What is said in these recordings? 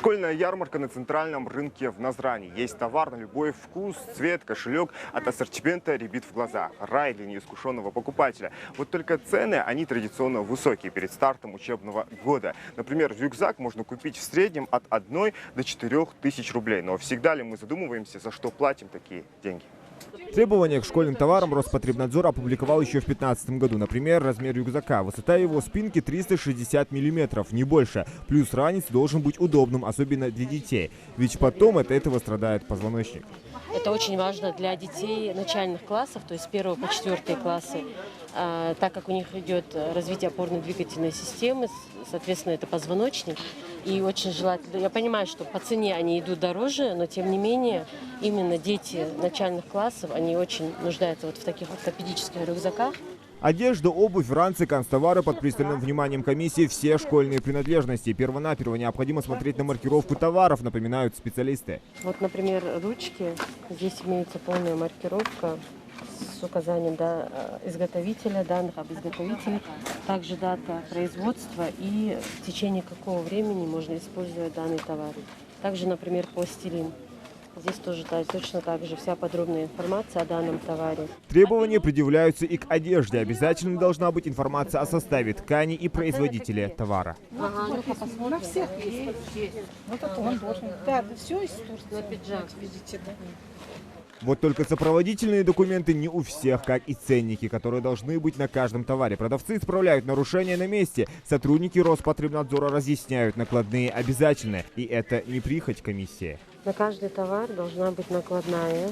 Школьная ярмарка на центральном рынке в Назрани. Есть товар на любой вкус, цвет, кошелек. От ассортимента рябит в глаза. Рай для неискушенного покупателя. Вот только цены, они традиционно высокие перед стартом учебного года. Например, рюкзак можно купить в среднем от 1 до 4 тысяч рублей. Но всегда ли мы задумываемся, за что платим такие деньги? Требования к школьным товарам Роспотребнадзор опубликовал еще в 2015 году. Например, размер рюкзака. Высота его спинки 360 мм, не больше. Плюс ранец должен быть удобным, особенно для детей. Ведь потом от этого страдает позвоночник. Это очень важно для детей начальных классов, то есть с 1 по 4 классы, так как у них идет развитие опорно-двигательной системы, соответственно, это позвоночник. И очень желательно, я понимаю, что по цене они идут дороже, но тем не менее, именно дети начальных классов, они очень нуждаются вот в таких ортопедических рюкзаках. Одежда, обувь, ранцы, канцтовары под пристальным вниманием комиссии, все школьные принадлежности. Первонаперво необходимо смотреть на маркировку товаров, напоминают специалисты. Вот, например, ручки. Здесь имеется полная маркировка с указанием изготовителя, данных об изготовителе, также дата производства и в течение какого времени можно использовать данный товар. Также, например, пластилин. Здесь тоже точно так же вся подробная информация о данном товаре. Требования предъявляются и к одежде. Обязательно должна быть информация о составе ткани и производителе товара. Ага, ну-ка посмотрим. На всех есть. Вот это он должен. Да, все из Турции. Пиджак. Видите, да. Вот только сопроводительные документы не у всех, как и ценники, которые должны быть на каждом товаре. Продавцы исправляют нарушения на месте. Сотрудники Роспотребнадзора разъясняют, накладные обязательны. И это не прихоть комиссии. На каждый товар должна быть накладная,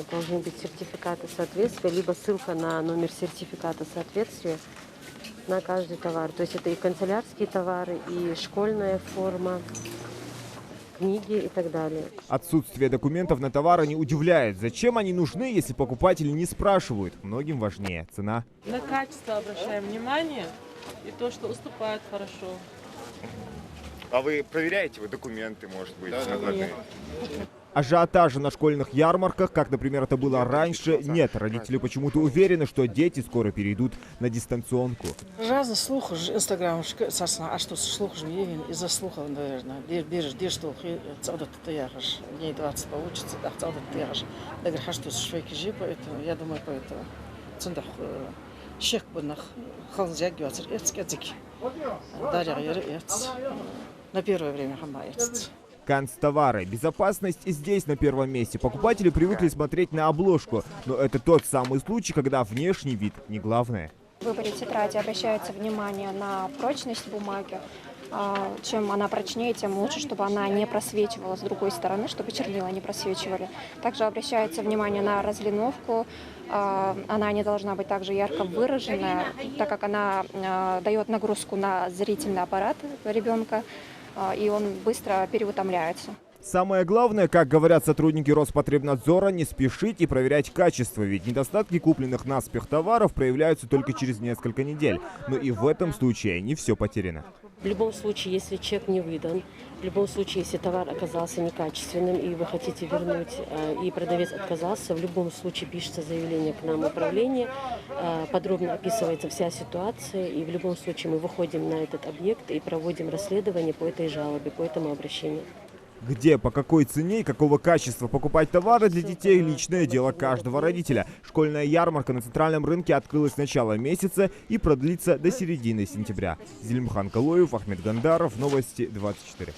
должны быть сертификаты соответствия, либо ссылка на номер сертификата соответствия на каждый товар. То есть это и канцелярские товары, и школьная форма, книги и так далее. Отсутствие документов на товары не удивляет. Зачем они нужны, если покупатели не спрашивают? Многим важнее цена. На качество обращаем внимание и то, что уступает хорошо. А вы проверяете документы, может быть, накладные? Ажиотажа на школьных ярмарках, как, например, это было раньше, нет. Родители почему-то уверены, что дети скоро перейдут на дистанционку. Разный слух, Инстаграм, а что слух же из-за слухов, наверное. Держь что, ты яхаш, дней 20 получится, да, ты яхаш. Я говорю, что швейки же, поэтому, я думаю, поэтому. Цендах, шех бунах, халзяги, эцки, дарья, на первое время хамается. Канцтовары. Безопасность и здесь на первом месте. Покупатели привыкли смотреть на обложку. Но это тот самый случай, когда внешний вид не главное. В выборе тетради обращается внимание на прочность бумаги. Чем она прочнее, тем лучше, чтобы она не просвечивала с другой стороны, чтобы чернила не просвечивали. Также обращается внимание на разлиновку. Она не должна быть также ярко выраженная, так как она дает нагрузку на зрительный аппарат ребенка, и он быстро переутомляется. Самое главное, как говорят сотрудники Роспотребнадзора, не спешить и проверять качество, ведь недостатки купленных наспех товаров проявляются только через несколько недель. Но и в этом случае не все потеряно. В любом случае, если чек не выдан, в любом случае, если товар оказался некачественным и вы хотите вернуть, и продавец отказался, в любом случае пишется заявление к нам в управление, подробно описывается вся ситуация, и в любом случае мы выходим на этот объект и проводим расследование по этой жалобе, по этому обращению. Где, по какой цене и какого качества покупать товары для детей – личное дело каждого родителя. Школьная ярмарка на центральном рынке открылась с начала месяца и продлится до середины сентября. Зелимхан Калоев, Ахмед Гандаров, Новости 24.